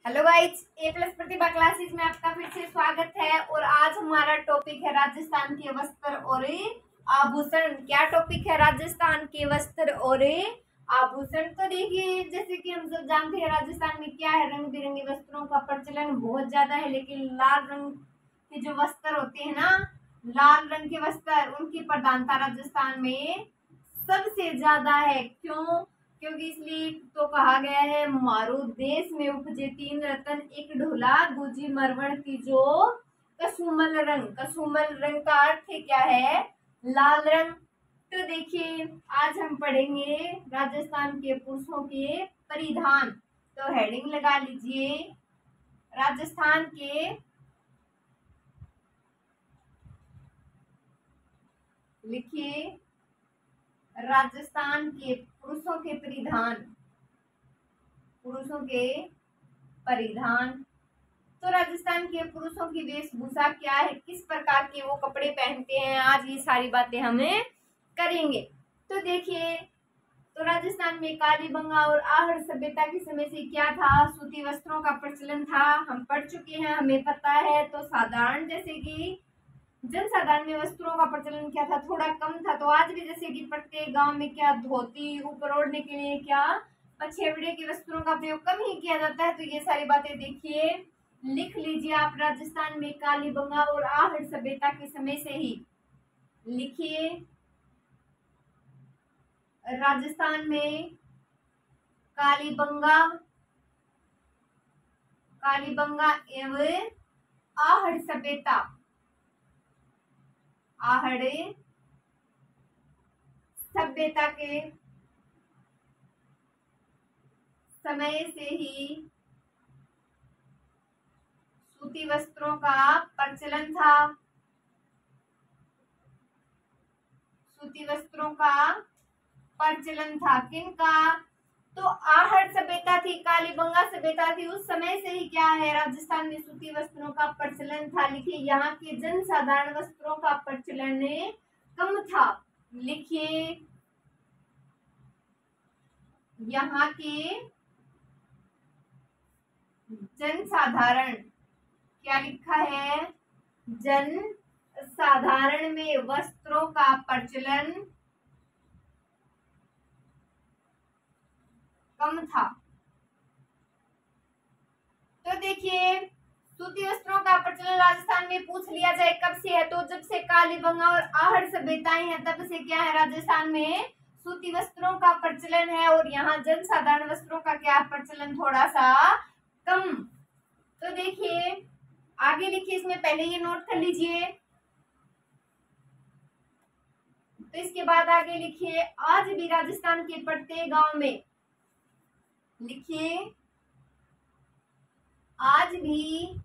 Hello guys, ए plus प्रतिभा classes में आपका फिर से स्वागत है। और आज हमारा टॉपिक है राजस्थान के वस्त्र और आभूषण। क्या टॉपिक है? राजस्थान के वस्त्र और आभूषण। तो देखिए, जैसे कि हम सब जानते हैं राजस्थान में क्या है, रंग बिरंगे वस्त्रों का प्रचलन बहुत ज्यादा है। लेकिन लाल रंग के जो वस्त्र होते हैं ना, लाल रंग के वस्त्र, उनकी प्रधानता राजस्थान में सबसे ज्यादा है। क्यों? क्योंकि इसलिए तो कहा गया है, मारो देश में उपजे तीन रतन, एक ढोला दूजी मरवण तीजो कसुमल रंग। कसुमल रंग का अर्थ क्या है? लाल रंग। तो देखिए, आज हम पढ़ेंगे राजस्थान के पुरुषों के परिधान। तो हेडिंग लगा लीजिए, राजस्थान के लिखिए राजस्थान के पुरुषों के परिधान। पुरुषों के परिधान। तो राजस्थान के पुरुषों की वेशभूषा क्या है, किस प्रकार के वो कपड़े पहनते हैं, आज ये सारी बातें हमें करेंगे। तो देखिए, तो राजस्थान में कालीबंगा और आहड़ सभ्यता के समय से क्या था? सूती वस्त्रों का प्रचलन था। हम पढ़ चुके हैं, हमें पता है। तो साधारण, जैसे कि जनसाधारण में वस्त्रों का प्रचलन क्या था? थोड़ा कम था। तो आज भी जैसे कि प्रत्येक गांव में क्या, धोती, ऊपर ओढ़ने के लिए क्या, पछेवड़े के वस्त्रों का प्रयोग कम ही किया जाता है। तो ये सारी बातें देखिए, लिख लीजिए आप। राजस्थान में कालीबंगा और आहड़ सभ्यता के समय से ही लिखिए, राजस्थान में कालीबंगा कालीबंगा एवं आहड़ सभ्यता, आहड़ सभ्यता के समय से ही सूती वस्त्रों का प्रचलन था। सूती वस्त्रों का प्रचलन था। किनका? तो आहड़ सभ्यता थी, कालीबंगा सभ्यता थी, उस समय से ही क्या है, राजस्थान में सूती वस्त्रों का प्रचलन था। लिखिए, यहाँ के जनसाधारण वस्त्रों का प्रचलन कम था। लिखिए, यहाँ के जनसाधारण, क्या लिखा है? जन साधारण में वस्त्रों का प्रचलन कम था। तो देखिए, सूती वस्त्रों का प्रचलन राजस्थान में पूछ लिया जाए कब से है, तो जब से कालीबंगा और आहड़ सभ्यताएं हैं तब से क्या है, राजस्थान में सूती वस्त्रों का प्रचलन है। और यहाँ जनसाधारण वस्त्रों का क्या प्रचलन थोड़ा सा कम। तो देखिए, आगे लिखिए, इसमें पहले ये नोट कर लीजिए। तो इसके बाद आगे लिखिए, आज भी राजस्थान के प्रत्येक गांव में, लिखिए, आज भी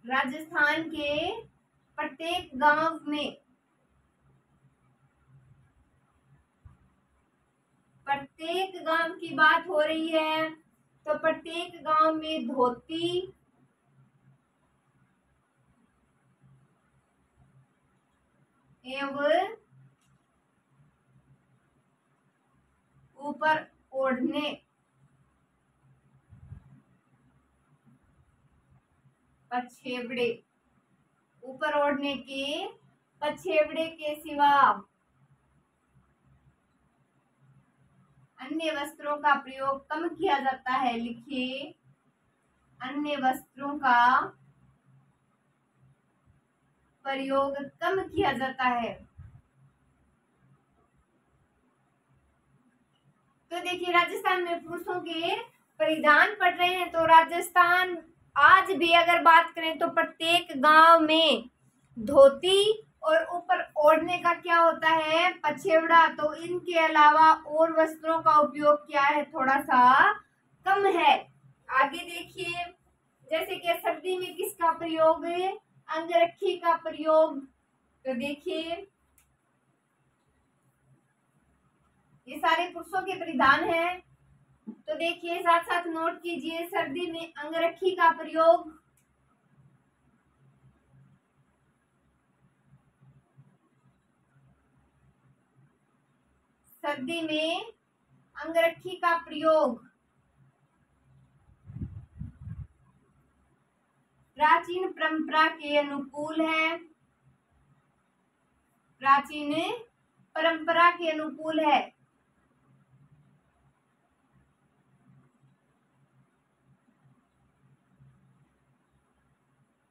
राजस्थान के प्रत्येक गांव में, प्रत्येक गांव की बात हो रही है, तो प्रत्येक गांव में धोती एवं ऊपर ओढ़ने, पछेवड़े, ऊपर ओढ़ने के पछेवड़े के सिवा अन्य वस्त्रों का प्रयोग कम किया जाता है। लिखिए, अन्य वस्त्रों का प्रयोग कम किया जाता है। तो देखिए, राजस्थान में पुरुषों के परिधान पढ़ रहे हैं। तो राजस्थान आज भी अगर बात करें तो प्रत्येक गांव में धोती और ऊपर ओढ़ने का क्या होता है, पछेवड़ा। तो इनके अलावा और वस्त्रों का उपयोग क्या है, थोड़ा सा कम है। आगे देखिए, जैसे कि सर्दी में किसका प्रयोग है, अंगरखी का प्रयोग। तो देखिए, ये सारे पुरुषों के परिधान हैं। तो देखिए, साथ साथ नोट कीजिए, सर्दी में अंगरखी का प्रयोग, सर्दी में अंगरखी का प्रयोग प्राचीन परंपरा के अनुकूल है, प्राचीन परंपरा के अनुकूल है।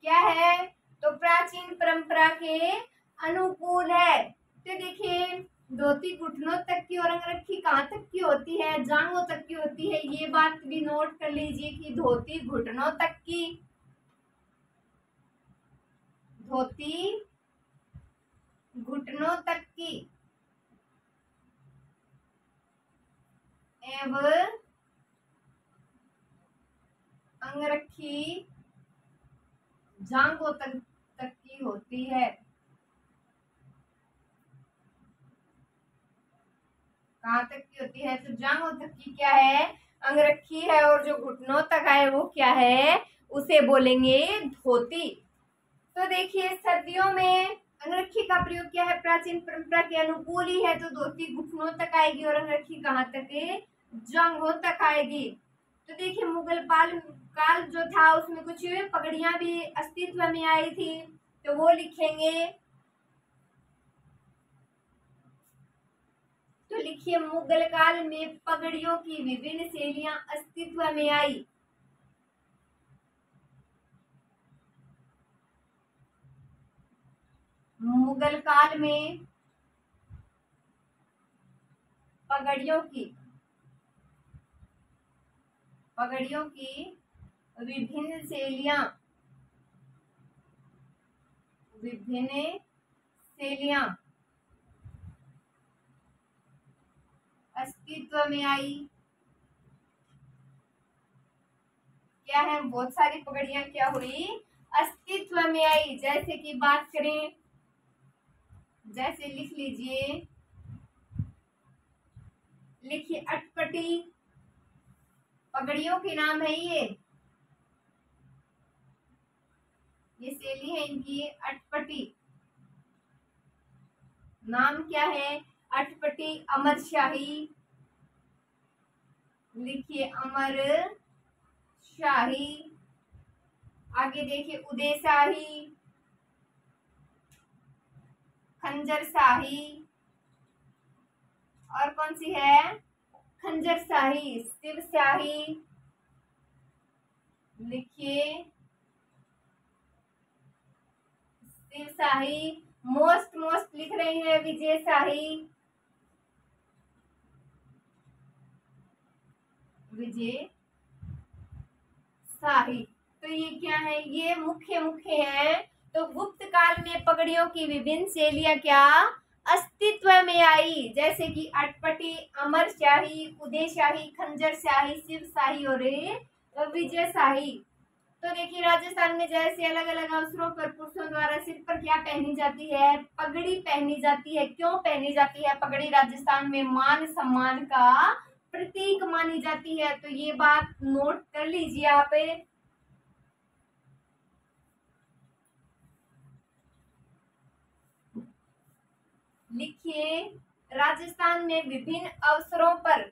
क्या है? तो प्राचीन परंपरा के अनुकूल है। तो देखिए, धोती घुटनों तक की और अंगरखी कहाँ तक की होती है? जांघों तक की होती है। ये बात भी नोट कर लीजिए कि धोती घुटनों तक की, धोती घुटनों तक की एवं अंगरखी जांघों तक की होती है। कहाँ तक की होती है? तो जांघों तक की क्या है? अंगरखी है। और जो घुटनों तक आए वो क्या है? उसे बोलेंगे धोती। तो देखिए, सर्दियों में अंगरखी का प्रयोग क्या है? प्राचीन परंपरा के अनुकूल ही है। तो धोती घुटनों तक आएगी और अंगरखी कहाँ तक है? जांघों तक आएगी। तो देखिए, मुगल काल जो था उसमें कुछ पगड़ियां भी अस्तित्व में आई थी, तो वो लिखेंगे। तो लिखिए, मुगल काल में पगड़ियों की विभिन्न शैलियां अस्तित्व में आई। मुगल काल में पगड़ियों की विभिन्न शैलियां अस्तित्व में आई। क्या है? बहुत सारी पगड़ियां क्या हुई? अस्तित्व में आई। जैसे कि बात करें, जैसे लिख लीजिए, लिखिए अटपटी, पगड़ियों के नाम है ये शैली है इनकी अटपटी। नाम क्या है? अटपटी। अमर शाही, लिखिए अमर शाही। आगे देखिए, उदय शाही, खंजर शाही, और कौन सी है? खंजर शाही। शिव शाही, लिखिए शिव शाही। मोस्ट लिख रही है विजय शाही, विजय शाही। तो ये क्या है? ये मुख्य है। तो गुप्त काल में पगड़ियों की विभिन्न शैलियां क्या अस्तित्व में आई? जैसे कि अटपटी, अमर शाही, उदय शाही, खंजर शाही, शिव शाही और विजय शाही। तो देखिए, राजस्थान में जैसे अलग अलग अवसरों पर पुरुषों द्वारा सिर पर क्या पहनी जाती है? पगड़ी पहनी जाती है। क्यों पहनी जाती है पगड़ी? राजस्थान में मान सम्मान का प्रतीक मानी जाती है। तो ये बात नोट कर लीजिए आप। लिखिए, राजस्थान में विभिन्न अवसरों पर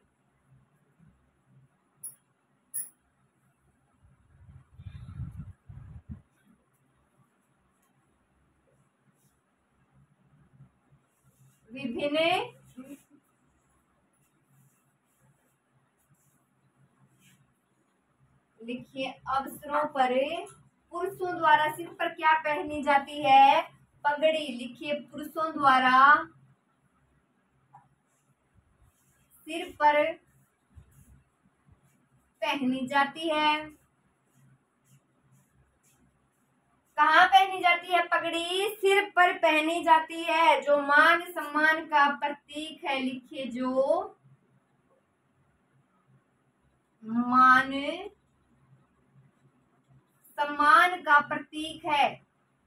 विभिन्न लिखिए अवसरों पर पुरुषों द्वारा सिर पर क्या पहनी जाती है? पगड़ी। लिखिए, पुरुषों द्वारा सिर पर पहनी जाती है। कहाँ पहनी जाती है पगड़ी? सिर पर पहनी जाती है, जो मान सम्मान का प्रतीक है। लिखिए, जो मान सम्मान का प्रतीक है।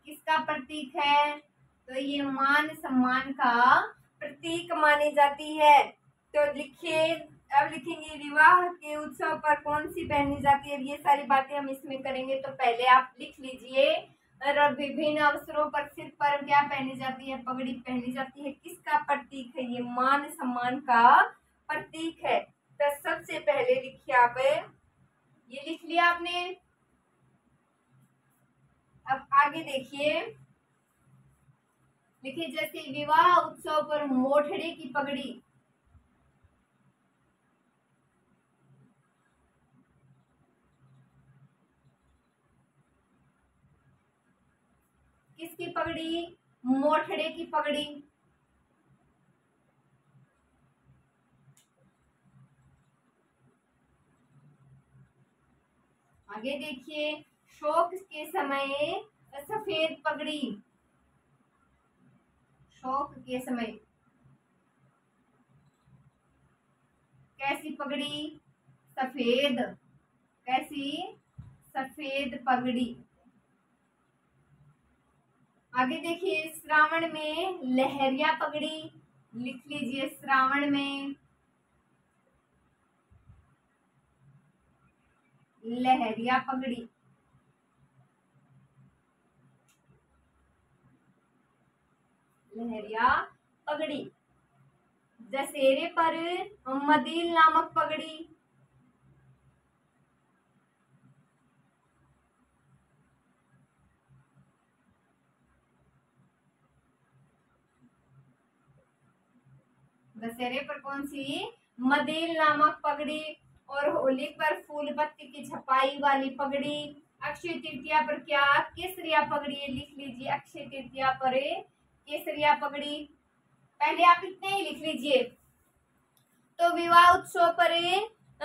किसका प्रतीक है? तो ये मान सम्मान का प्रतीक मानी जाती है। तो लिखिए, अब लिखेंगे विवाह के उत्सव पर कौन सी पहनी जाती है? ये सारी बातें हम इसमें करेंगे। तो पहले आप लिख लीजिए, विभिन्न अवसरों पर सिर पर क्या पहनी जाती है? पगड़ी पहनी जाती है। किसका प्रतीक है? ये मान सम्मान का प्रतीक है। तो सबसे पहले लिखिए आप, ये लिख लिया आपने। अब आगे देखिए, लिखिए जैसे विवाह उत्सव पर मोठड़े की पगड़ी, किसकी पगड़ी? मोठड़े की पगड़ी। आगे देखिए, शोक के समय सफेद पगड़ी, शोक के समय कैसी पगड़ी? सफेद, कैसी? सफेद पगड़ी। आगे देखिए, श्रावण में लहरिया पगड़ी, लिख लीजिए श्रावण में लहरिया पगड़ी। लहरिया पगड़ी। दशहरे पर मदील नामक पगड़ी, दशहरे पर कौन सी? मदील नामक पगड़ी। और होली पर फूल पत्ती की छपाई वाली पगड़ी। अक्षय तृतीया पर क्या? केसरिया पगड़ी, लिख लीजिए अक्षय तृतीया पर केसरिया पगड़ी। पहले आप इतने ही लिख लीजिए। तो विवाह उत्सव पर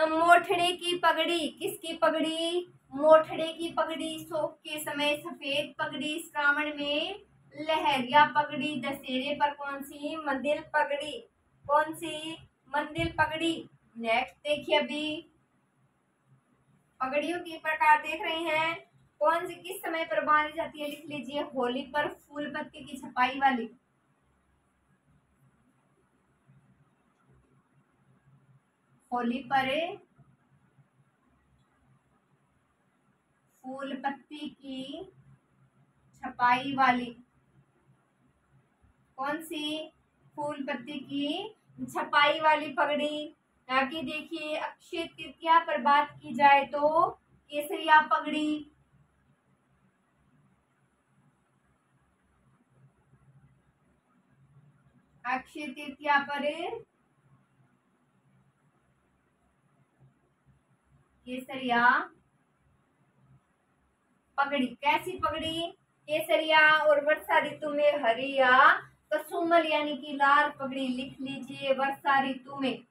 मोठड़े की पगड़ी, किसकी पगड़ी? मोठड़े की पगड़ी। शोक के समय सफेद पगड़ी, श्रावण में लहरिया पगड़ी, दशहरे पर कौन सी? मंदिर पगड़ी। कौन सी? मंदिर पगड़ी। नेक्स्ट देखिए, अभी पगड़ियों के प्रकार देख रहे हैं। कौन सी किस समय पर बांधी जाती है? लिख लीजिए होली पर फूल पत्ती की छपाई वाली। होली पर फूल पत्ती की छपाई वाली। कौन सी? फूल पत्ती की छपाई वाली पगड़ी। आगे देखिए, अक्षय तृतीया पर बात की जाए तो केसरिया पगड़ी। अक्षय तृतीया पर केसरिया पगड़ी। कैसी पगड़ी? केसरिया। और वर्षा ऋतु में हरिया कसुमल यानी कि लाल पगड़ी, लिख लीजिए वर्षा ऋतु में।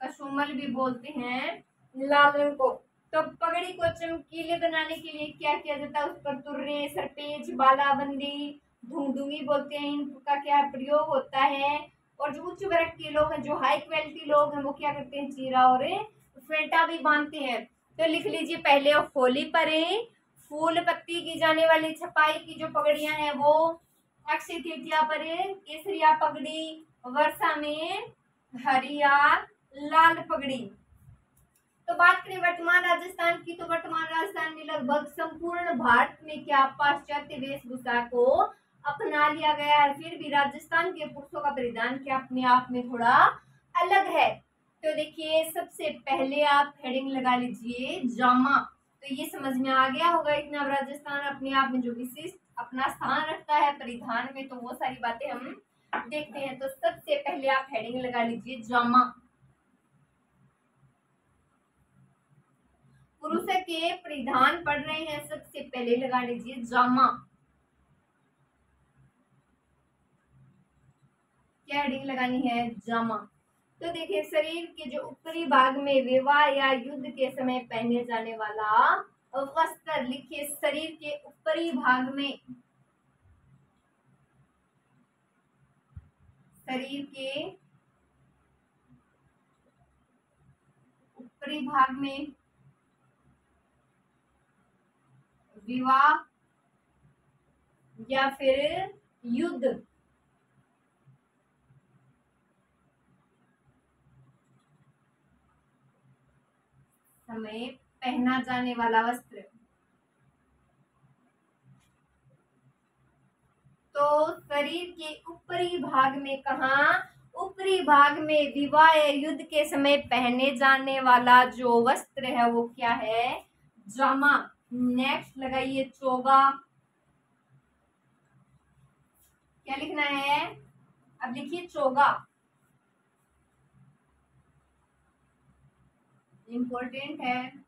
कसुमल भी बोलते हैं लाल रंग को। तो पगड़ी को चमकीले बनाने के लिए क्या किया जाता है? उस पर तुर्रे, सरपेज, बालाबंदी, धुंधुंगी बोलते हैं, इनका क्या प्रयोग होता है। और जो उच्च वर्ग के लोग हैं, जो हाई क्वालिटी लोग हैं, वो क्या करते हैं? चीरा और फेटा भी बांधते हैं। तो लिख लीजिए पहले, होली पर फूल पत्ती की जाने वाली छपाई की जो पगड़ियां हैं वो अक्षय तृतीया पर केसरिया पगड़ी, वर्षा में हरिया लाल पगड़ी। तो बात करें वर्तमान राजस्थान की, तो वर्तमान राजस्थान में लगभग संपूर्ण भारत में क्या पाश्चात्य वेशभूषा को अपना लिया गया है। फिर भी राजस्थान के पुरुषों का परिधान क्या अपने आप में थोड़ा अलग है। तो देखिए, सबसे पहले आप हेडिंग लगा लीजिए जामा। तो ये समझ में आ गया होगा इतना, राजस्थान अपने आप में जो विशिष्ट अपना स्थान रखता है परिधान में, तो वो सारी बातें हम देखते हैं। तो सबसे पहले आप हेडिंग लगा लीजिए जामा। पुरुष के परिधान पढ़ रहे हैं, सबसे पहले लगा लीजिए जामा। क्या हेडिंग लगानी है? जामा। तो देखिए, शरीर के जो ऊपरी भाग में विवाह या युद्ध के समय पहने जाने वाला वस्त्र, लिखिए शरीर के ऊपरी भाग में, शरीर के ऊपरी भाग में विवाह या फिर युद्ध समय पहना जाने वाला वस्त्र। तो शरीर के ऊपरी भाग में कहा? ऊपरी भाग में विवाह या युद्ध के समय पहने जाने वाला जो वस्त्र है वो क्या है? जामा। नेक्स्ट लगाइए चोगा। क्या लिखना है? अब लिखिए चोगा, इंपॉर्टेंट है।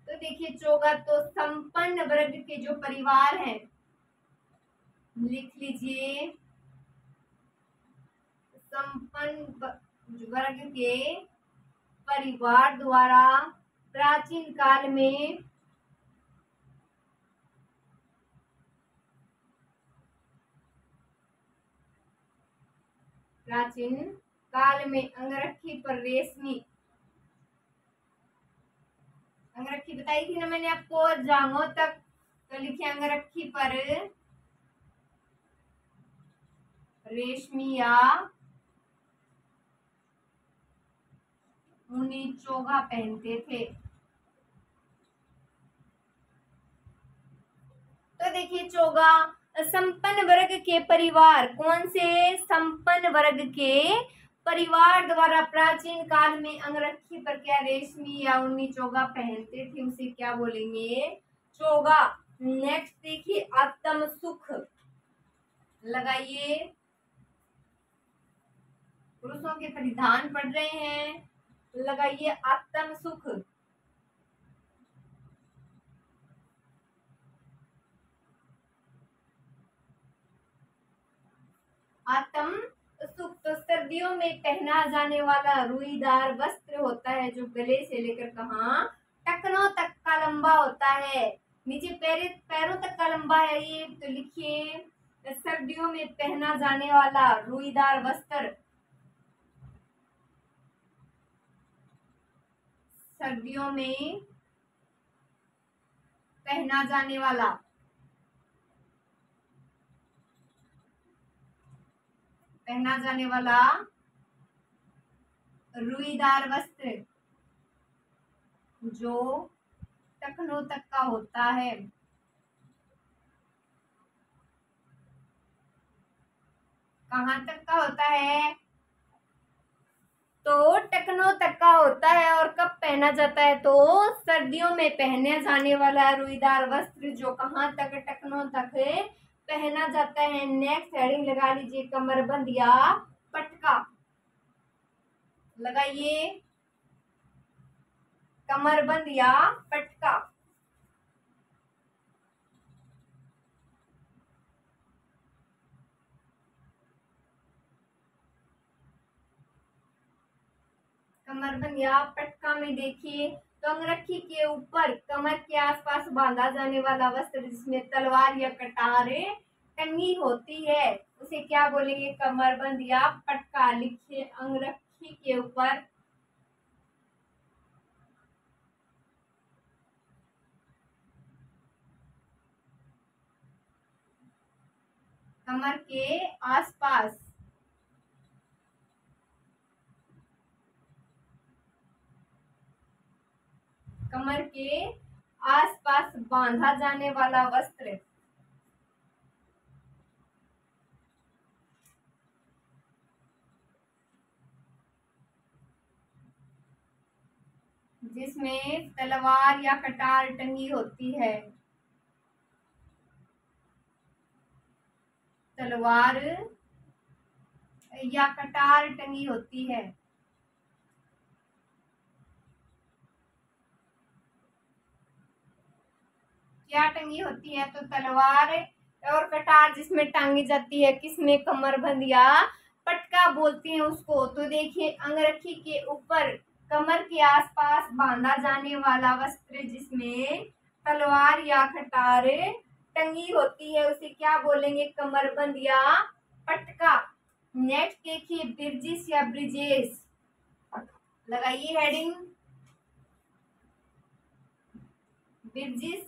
तो देखिए चोगा तो संपन्न वर्ग के जो परिवार हैं, लिख लीजिए संपन्न वर्ग के परिवार द्वारा प्राचीन काल में अंगरखी पर रेशमी, अंगरखी बताई थी ना मैंने आपको, जांघों तक, तो लिखिए अंगरखी पर रेशमी या ऊनी चोगा पहनते थे। तो देखिए चोगा संपन्न वर्ग के परिवार, कौन से? संपन्न वर्ग के परिवार द्वारा प्राचीन काल में अंगरखी पर क्या रेशमी या ऊनी चोगा पहनते थे, उसे क्या बोलेंगे? चोगा। नेक्स्ट देखिए आत्म सुख, लगाइए। पुरुषों के परिधान पढ़ रहे हैं, लगाइए आत्म सुख। आत्म सुख तो सर्दियों में पहना जाने वाला रुईदार वस्त्र होता है जो गले से लेकर कहाँ? टखनों तक का लंबा होता है। नीचे पैरों तक का लंबा है ये, तो लिखिए सर्दियों में पहना जाने वाला रुईदार वस्त्र, सर्दियों में पहना जाने वाला रुईदार वस्त्र जो टखनों तक का होता है। कहाँ तक का होता है? तो टखनों तक का होता है। और कब पहना जाता है? तो सर्दियों में पहने जाने वाला रुईदार वस्त्र जो कहाँ तक? टखनों तक पहना जाता है। नेक्स्ट हेडिंग लगा लीजिए कमरबंद या पटका, लगाइए कमरबंद या पटका। कमरबंद या पटका में देखिए तो अंगरखी के ऊपर कमर के आसपास बांधा जाने वाला वस्त्र जिसमें तलवार या कटार टंगी होती है उसे क्या बोलेंगे? कमरबंद या पटका। लिखिए अंगरखी के ऊपर कमर के आसपास बांधा जाने वाला वस्त्र जिसमें तलवार या कटार टंगी होती है, तलवार या कटार टंगी होती है। क्या टंगी होती है? तो तलवार और कटार जिसमें टांगी जाती है, किसमें? कमरबंद या पटका बोलते हैं उसको। तो देखिए अंगरखी के ऊपर कमर के आसपास बांधा जाने वाला वस्त्र जिसमें तलवार या कटार टंगी होती है उसे क्या बोलेंगे? कमरबंद या पटका। नेक्स्ट देखिए बिरजिस या ब्रिजेस, लगाइए हेडिंग बिरजिस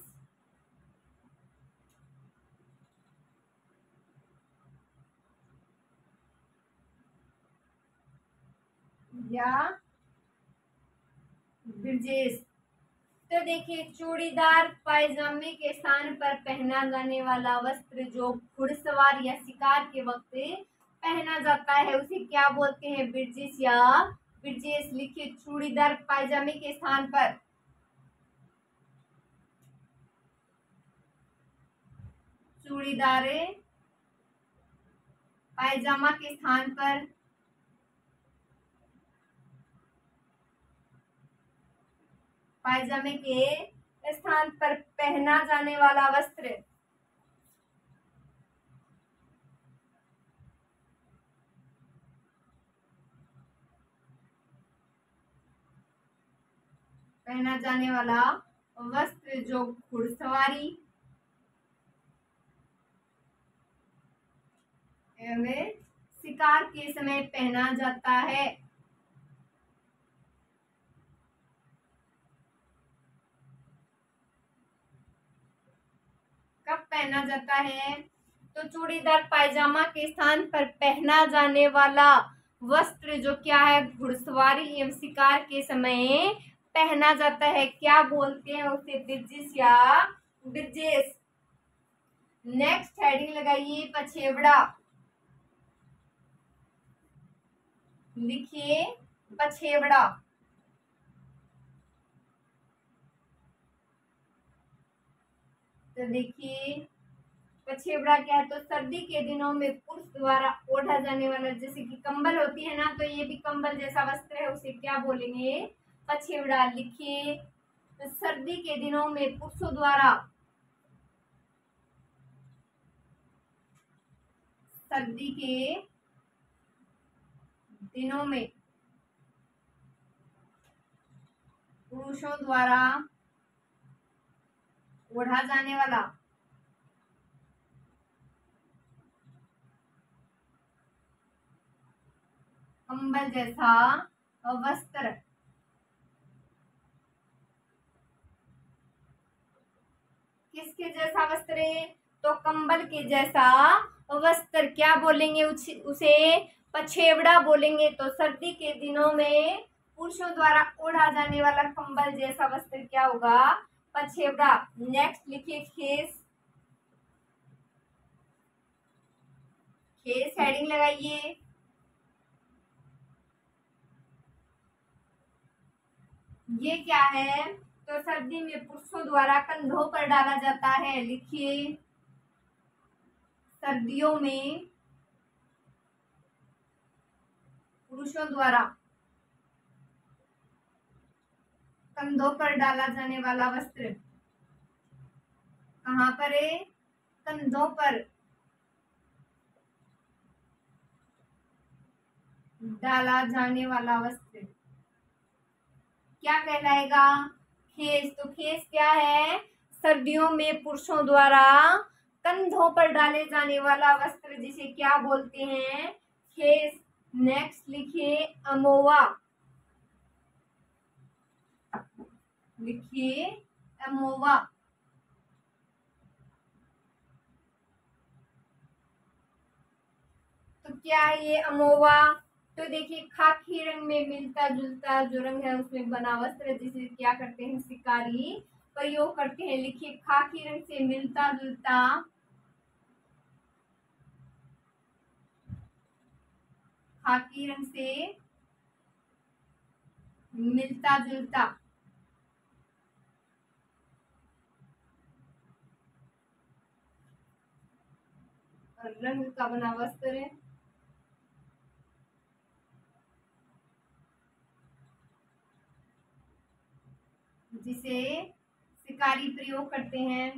या ब्रिजेस। तो देखिए चूड़ीदार पायजामे के स्थान पर पहना जाने वाला वस्त्र जो घुड़सवार या शिकार के वक्त पहना जाता है उसे क्या बोलते हैं? ब्रिजेस या ब्रिजेस। लिखिए चूड़ीदार पायजामे के स्थान पर, चूड़ीदार पायजामा के स्थान पर, पायजामे के स्थान पर पहना जाने वाला वस्त्र, पहना जाने वाला वस्त्र जो घुड़सवारी एवं शिकार के समय पहना जाता है। कब पहना जाता है? तो चूड़ीदार पायजामा के स्थान पर पहना जाने वाला वस्त्र जो क्या है? घुड़सवारी एवं शिकार के समय पहना जाता है। क्या बोलते हैं उसे? ब्रिजेस या ब्रिजेस। नेक्स्ट हेडिंग लगाइए पछेवड़ा। लिखिए पछेवड़ा। तो देखिए पछेवड़ा क्या है? तो सर्दी के दिनों में पुरुष द्वारा ओढ़ा जाने वाला, जैसे कि कंबल होती है ना, तो ये भी कंबल जैसा वस्त्र है, उसे क्या बोलेंगे? पछेवड़ा। लिखिए तो सर्दी के दिनों में पुरुषों द्वारा, सर्दी के दिनों में पुरुषों द्वारा ओढ़ा जाने वाला कंबल जैसा वस्त्र, किसके जैसा वस्त्र है? तो कंबल के जैसा वस्त्र क्या बोलेंगे? उसे पछेवड़ा बोलेंगे। तो सर्दी के दिनों में पुरुषों द्वारा ओढ़ा जाने वाला कंबल जैसा वस्त्र क्या होगा? पछेवड़ा। नेक्स्ट लिखिए खेस। खेस हेडिंग लगाइए। ये क्या है? तो सर्दी में पुरुषों द्वारा कंधों पर डाला जाता है। लिखिए सर्दियों में पुरुषों द्वारा कंधों पर डाला जाने वाला वस्त्र, कहाँ पर है? कंधों पर डाला जाने वाला वस्त्र क्या कहलाएगा? खेस। तो खेस क्या है? सर्दियों में पुरुषों द्वारा कंधों पर डाले जाने वाला वस्त्र जिसे क्या बोलते हैं? खेस। नेक्स्ट लिखिए अमोवा। लिखिए अमोवा। तो क्या है ये अमोवा? तो देखिए खाकी रंग में मिलता जुलता जो रंग है उसमें बना वस्त्र जिसे क्या करते हैं? शिकारी प्रयोग करते हैं। लिखिए खाकी रंग से मिलता जुलता, खाकी रंग से मिलता जुलता रंग का बना वस्त्र है जिसे शिकारी प्रयोग करते हैं।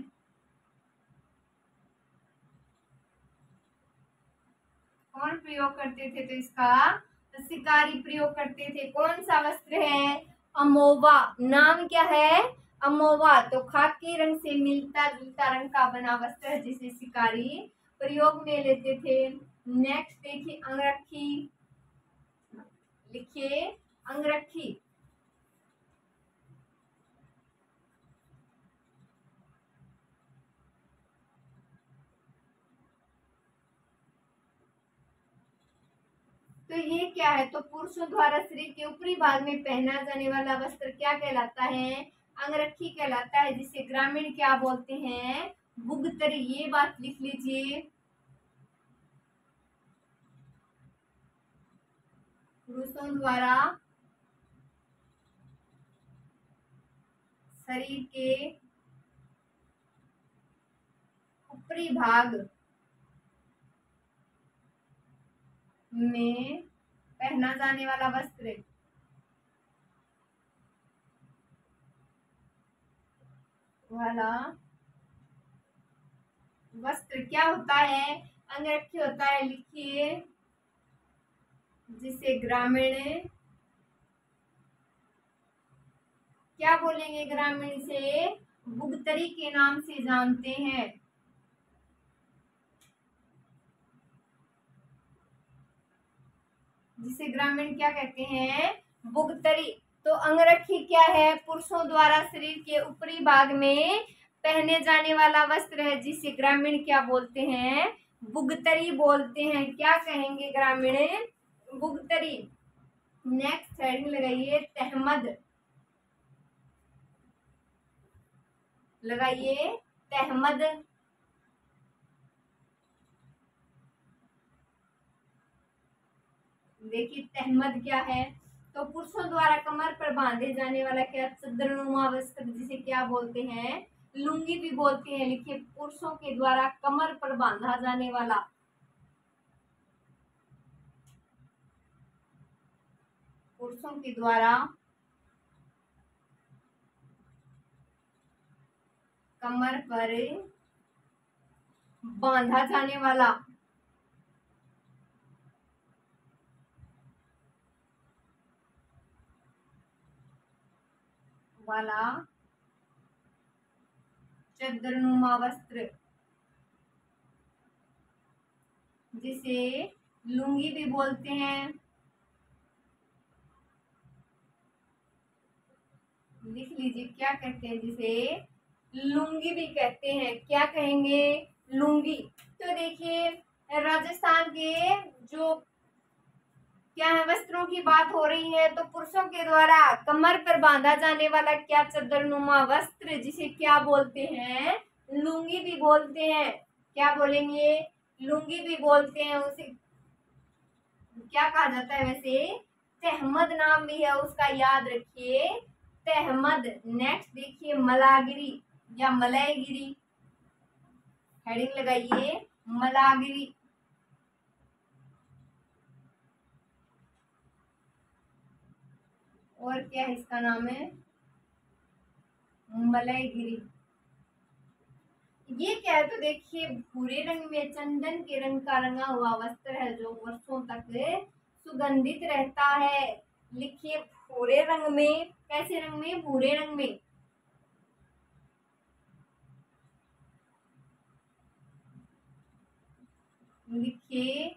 कौन प्रयोग करते थे? तो इसका तो शिकारी प्रयोग करते थे। कौन सा वस्त्र है? अमोवा। नाम क्या है? अमोवा। तो खाकी रंग से मिलता जुलता रंग का बना वस्त्र है जिसे शिकारी प्रयोग में लेते थे। नेक्स्ट देखिए अंगरखी। लिखिए अंगरखी। तो ये क्या है? तो पुरुषों द्वारा शरीर के ऊपरी भाग में पहना जाने वाला वस्त्र क्या कहलाता है? अंगरखी कहलाता है जिसे ग्रामीण क्या बोलते हैं? बुगतरी। ये बात लिख लीजिए। पुरुषों द्वारा शरीर के ऊपरी भाग में पहना जाने वाला वस्त्र क्या होता है? अंगरखी होता है। लिखिए, जिसे ग्रामीण क्या बोलेंगे? ग्रामीण से बुगतरी के नाम से जानते हैं। जिसे ग्रामीण क्या कहते हैं? बुगतरी। तो अंगरखी क्या है? पुरुषों द्वारा शरीर के ऊपरी भाग में पहने जाने वाला वस्त्र है, जिसे ग्रामीण क्या बोलते हैं? बुगतरी बोलते हैं। क्या कहेंगे ग्रामीण? बुगतरी। नेक्स्ट हेडिंग लगाइए, तहमद। लगाइए तहमद। देखिए तहमद क्या है? तो पुरुषों द्वारा कमर पर बांधे जाने वाला क्या चद्दरनुमा वस्त्र, जिसे क्या बोलते हैं? लुंगी भी बोलते हैं। लिखिए, पुरुषों के द्वारा कमर पर बांधा जाने वाला, पुरुषों के द्वारा कमर पर बांधा जाने वाला चद्दरनुमा वस्त्र, जिसे लुंगी भी बोलते हैं। लिख लीजिए, क्या कहते हैं? जिसे लुंगी भी कहते हैं। क्या कहेंगे? लुंगी। तो देखिए, राजस्थान के जो क्या है वस्त्रों की बात हो रही है, तो पुरुषों के द्वारा कमर पर बांधा जाने वाला क्या चद्दरनुमा वस्त्र, जिसे क्या बोलते हैं? लुंगी भी बोलते हैं। क्या बोलेंगे? लुंगी भी बोलते हैं। उसे क्या कहा जाता है वैसे? तहमद नाम भी है उसका, याद रखिए, तहमद। नेक्स्ट देखिए, मलागिरी या मलयगिरी। हेडिंग लगाइए, मलागिरी। और क्या है इसका नाम? है मलयगिरी। ये क्या है? तो देखिए, भूरे रंग में चंदन के रंग का रंगा हुआ वस्त्र है, जो वर्षों तक सुगंधित रहता है। लिखिए, भूरे रंग में। कैसे रंग में? भूरे रंग में। लिखिए,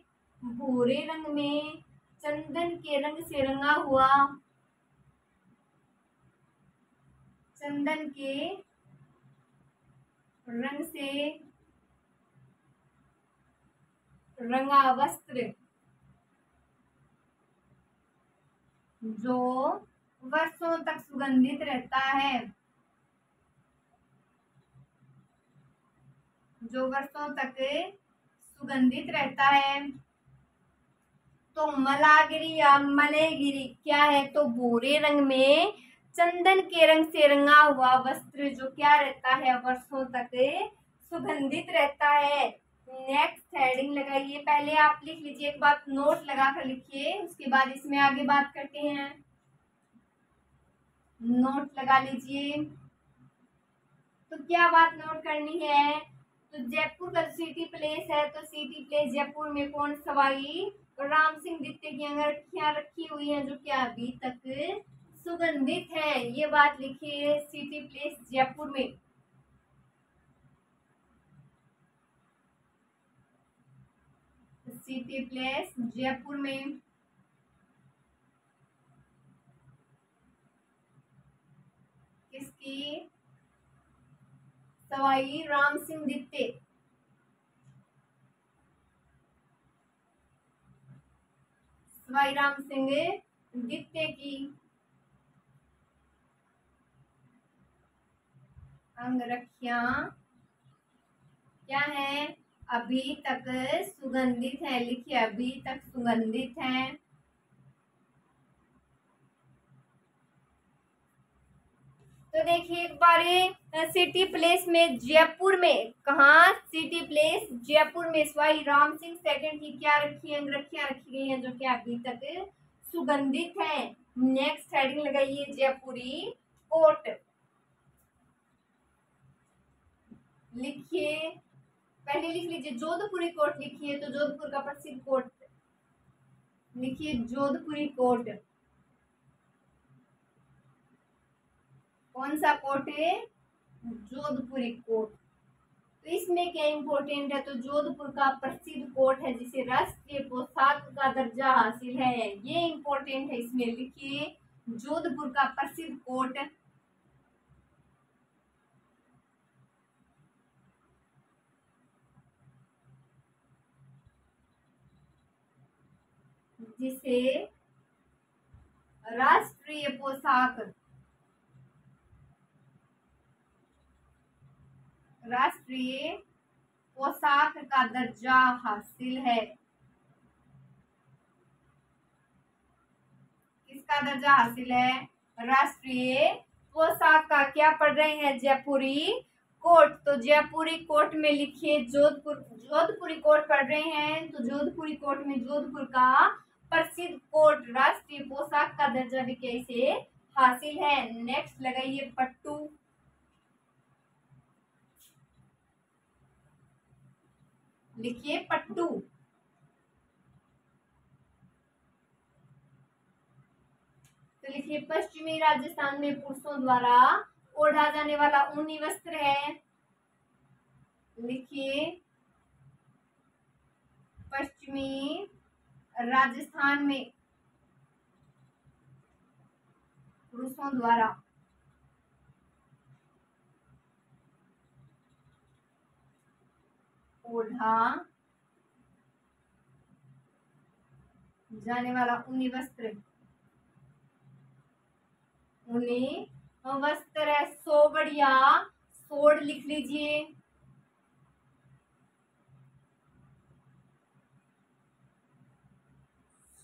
भूरे रंग में चंदन के रंग से रंगा हुआ, चंदन के रंग से रंगा वस्त्र, जो वर्षों तक सुगंधित रहता है, जो वर्षों तक सुगंधित रहता है। तो मलागिरी या मलयगिरी क्या है? तो भूरे रंग में चंदन के रंग से रंगा हुआ वस्त्र, जो क्या रहता है? वर्षों तक सुगंधित रहता है। नेक्स्ट हेडिंग लगाइए। पहले आप लिख लीजिए, एक बात नोट लगा कर लिखिए, उसके बाद इसमें आगे बात करते हैं। नोट लगा लीजिए। तो क्या बात नोट करनी है? तो जयपुर का सिटी प्लेस है, तो सिटी प्लेस जयपुर में कौन सवाई राम सिंह द्वितीय की अंगरखियां रखी हुई हैं, जो क्या अभी तक सुगंधित है। ये बात लिखिए, सिटी प्लेस जयपुर में। सिटी प्लेस जयपुर में किसकी? सवाई राम सिंह द्वितीय। सवाई राम सिंह द्वितीय की अंगरखियां क्या है? अभी तक सुगंधित है। लिखिए, अभी तक सुगंधित है। तो देखिए एक बार सिटी प्लेस में जयपुर में, कहाँ सिटी प्लेस जयपुर में स्वाई राम सिंह सेकंड की क्या रखी है, अंगरखियां रखी गई हैं जो कि अभी तक सुगंधित है। नेक्स्ट हेडिंग लगाइए जयपुरी कोट। लिखिए, पहले लिख लीजिए जोधपुरी कोट लिखिए, तो जोधपुर का प्रसिद्ध कोट लिखिए जोधपुरी कोट। कौन सा कोट है? जोधपुरी कोट। तो इसमें क्या इंपॉर्टेंट है? तो जोधपुर का प्रसिद्ध कोट है जिसे राष्ट्रीय पोशाक का दर्जा हासिल है, ये इंपॉर्टेंट है। इसमें लिखिए जोधपुर का प्रसिद्ध कोट जिसे राष्ट्रीय पोशाक का दर्जा हासिल है। किसका दर्जा हासिल है? राष्ट्रीय पोशाक का। क्या पढ़ रहे हैं? जयपुरी कोट। तो जयपुरी कोट में लिखिए जोधपुरी कोट पढ़ रहे हैं, तो जोधपुरी कोट में जोधपुर का प्रसिद्ध कोट राष्ट्रीय पोशाक का दर्जा भी कैसे हासिल है। नेक्स्ट लगाइए पट्टू। लिखिए पट्टू। तो लिखिए पश्चिमी राजस्थान में पुरुषों द्वारा ओढ़ा जाने वाला ऊनी वस्त्र है। लिखिए पश्चिमी राजस्थान में पुरुषों द्वारा ओढ़ा जाने वाला ऊनी वस्त्र, ऊनी वस्त्र है सोवड़ या सोड़। लिख लीजिए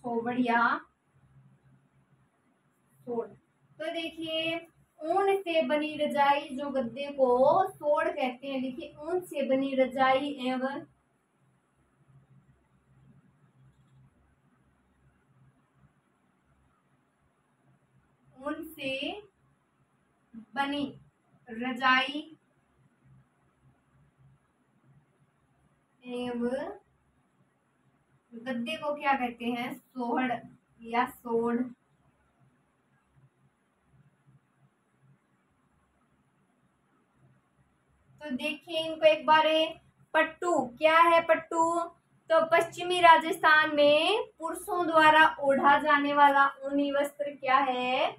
सोवड़ या सोड़। तो देखिए ऊन से बनी रजाई जो गद्दे को सोड़ कहते हैं। लिखिए ऊन से बनी रजाई एवं ऊन से बनी रजाई एवं गद्दे को क्या कहते हैं? सोहड़ या सोड़। तो देखिए इनको एक बार। पट्टू क्या है? पट्टू तो पश्चिमी राजस्थान में पुरुषों द्वारा ओढ़ा जाने वाला ऊनी वस्त्र क्या है?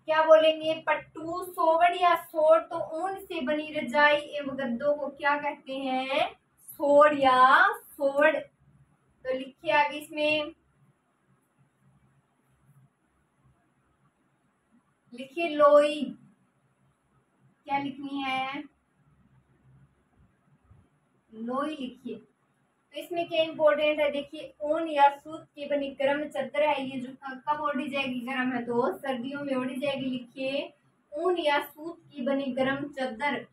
क्या बोलेंगे? पट्टू। सोवड़ या सोड़ तो ऊन से बनी रजाई एवं गद्दों को क्या कहते हैं? सोड़ या सोड़। तो लिखिए आगे इसमें लिखिए लोई। क्या लिखनी है? लोई लिखिए। तो इसमें क्या इंपॉर्टेंट है? देखिए ऊन या सूत की बनी गर्म चादर है, ये जो कब ओढ़ी जाएगी? गर्म है तो सर्दियों में ओढ़ी जाएगी। लिखिए ऊन या सूत की बनी गर्म चादर,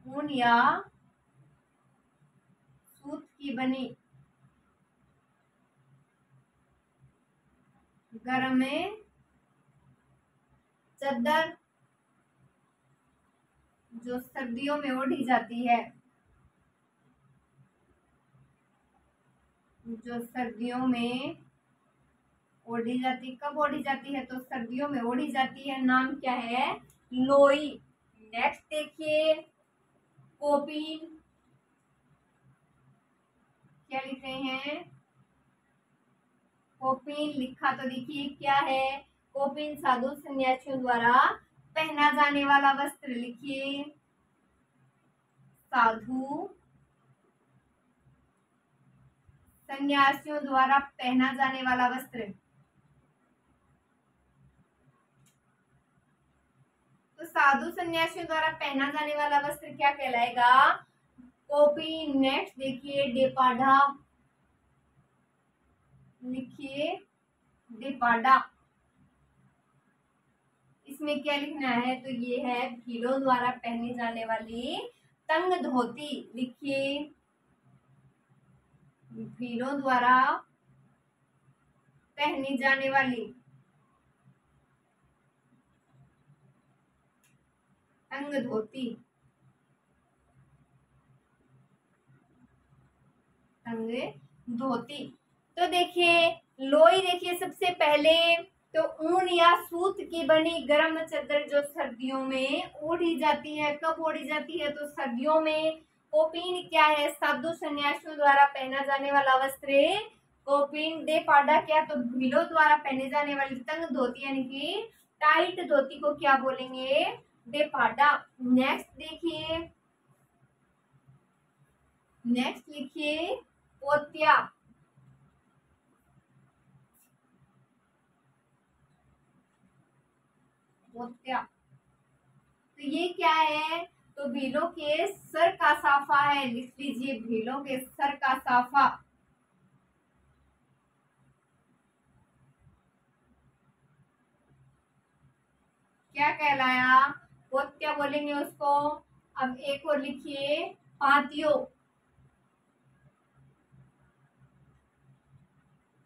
ऊन या सूत की बनी गर्म चादर जो सर्दियों में ओढ़ी जाती है, जो सर्दियों में ओढ़ी जाती। कब ओढ़ी जाती है? तो सर्दियों में ओढ़ी जाती है। नाम क्या है? लोई। नेक्स्ट देखिए कोपीन। क्या लिख रहे हैं? कोपीन लिखा तो देखिए क्या है? कोपीन साधु सन्यासियों द्वारा पहना जाने वाला वस्त्र। लिखिए साधु सन्यासियों द्वारा पहना जाने वाला वस्त्र। तो साधु सन्यासियों द्वारा पहना जाने वाला वस्त्र क्या कहलाएगा? कोपीन। नेक्स्ट देखिए डेपाडा। लिखिए डेपाडा। इसमें क्या लिखना है, तो ये है भीलों द्वारा पहनी जाने वाली तंग धोती। लिखिए, भीलों द्वारा पहनी जाने वाली तंग धोती। तंग धोती। तो देखिए लोई, देखिए सबसे पहले तो ऊन या सूत की बनी गर्म चादर जो सर्दियों में ओढ़ी जाती है। कब ओढ़ी जाती है, तो सर्दियों में। कोपीन क्या है, साधु सन्यासियों द्वारा पहना जाने वाला वस्त्र। कोपीन। दे पाडा क्या, तो भीलों द्वारा पहने जाने वाली तंग धोती यानी कि टाइट धोती को क्या बोलेंगे, दे पाडा। नेक्स्ट देखिए, नेक्स्ट लिखिए पोत्या। पोत्या, तो ये क्या है, तो भीलों के सर का साफा है। लिख लीजिए, भीलों के सर का साफा। क्या कहलाया, पोत्या बोलेंगे उसको। अब एक और लिखिए पातियो।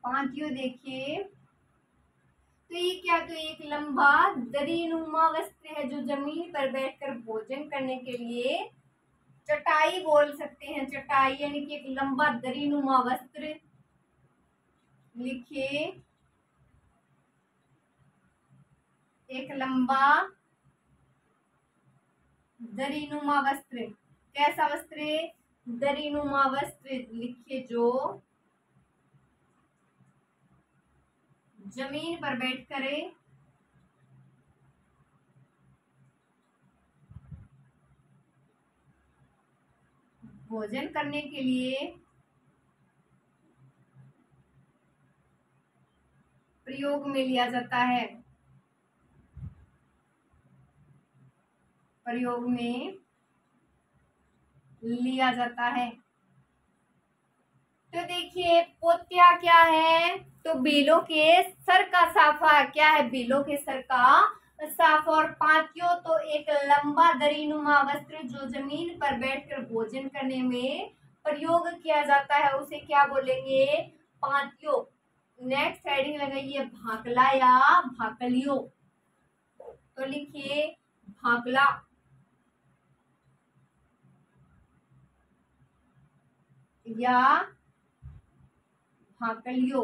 पातियो देखिए, तो ये क्या, तो एक लंबा दरीनुमा वस्त्र है जो जमीन पर बैठकर भोजन करने के लिए चटाई बोल सकते हैं। चटाई यानी कि एक लंबा दरीनुमा वस्त्र। लिखिए, एक लंबा दरीनुमा वस्त्र। कैसा वस्त्र, दरीनुमा वस्त्र। लिखिए, जो जमीन पर बैठकर भोजन करने के लिए प्रयोग में लिया जाता है। प्रयोग में लिया जाता है। तो देखिए पोत्या क्या है, तो भीलों के सर का साफा। क्या है, भीलों के सर का साफा। और पातियो, तो एक लंबा दरीनुमा वस्त्र जो जमीन पर बैठकर भोजन करने में प्रयोग किया जाता है, उसे क्या बोलेंगे, पातियो। नेक्स्ट हेडिंग लगाइए भाकला या भाकलियो। तो लिखिए भाकला या भाकलियो।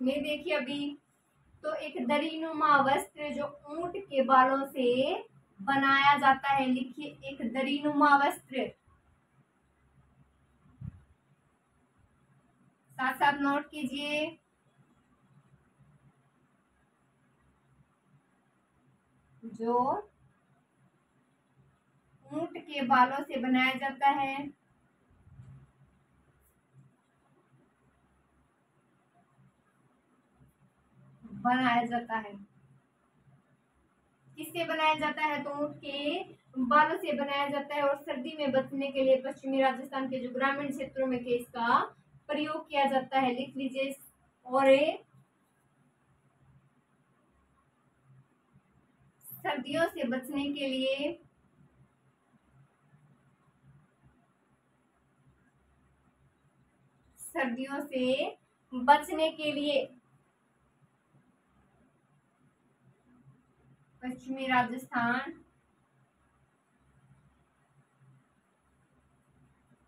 में देखिए अभी, तो एक दरीनुमा वस्त्र जो ऊंट के बालों से बनाया जाता है। लिखिए, एक दरीनुमा वस्त्र। साथ साथ नोट कीजिए। जो ऊंट के बालों से बनाया जाता है। बनाया जाता है, किससे बनाया जाता है, तो ऊंट के बालों से बनाया जाता है। और सर्दी में बचने के लिए पश्चिमी राजस्थान के जो ग्रामीण क्षेत्रों में के इसका प्रयोग किया जाता है। लिख लीजिए। और सर्दियों से बचने के लिए सर्दियों से बचने के लिए पश्चिमी राजस्थान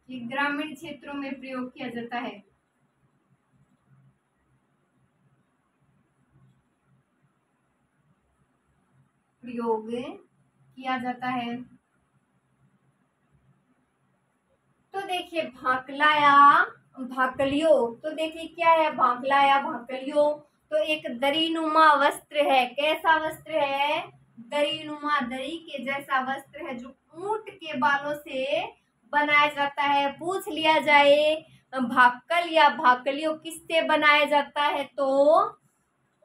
के ग्रामीण क्षेत्रों में प्रयोग किया जाता है। प्रयोग किया जाता है। तो देखिए भाकला या भाकलियो, तो देखिए क्या है, भाकला या भाकलियो, तो एक दरीनुमा वस्त्र है। कैसा वस्त्र है, दरीनुमा, दरी के जैसा वस्त्र है जो ऊंट के बालों से बनाया जाता है। पूछ लिया जाए भाकल या भाकलियो किससे बनाया जाता है, तो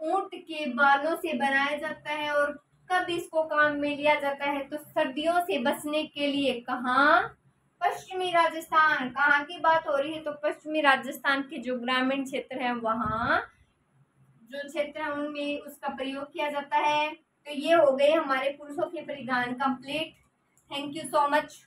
ऊंट के बालों से बनाया जाता है। और कब इसको काम में लिया जाता है, तो सर्दियों से बचने के लिए। कहाँ, पश्चिमी राजस्थान। कहाँ की बात हो रही है, तो पश्चिमी राजस्थान के जो ग्रामीण क्षेत्र है वहाँ जो क्षेत्र हैं उनमें उसका प्रयोग किया जाता है। तो ये हो गए हमारे पुरुषों के परिधान complete. Thank you so much.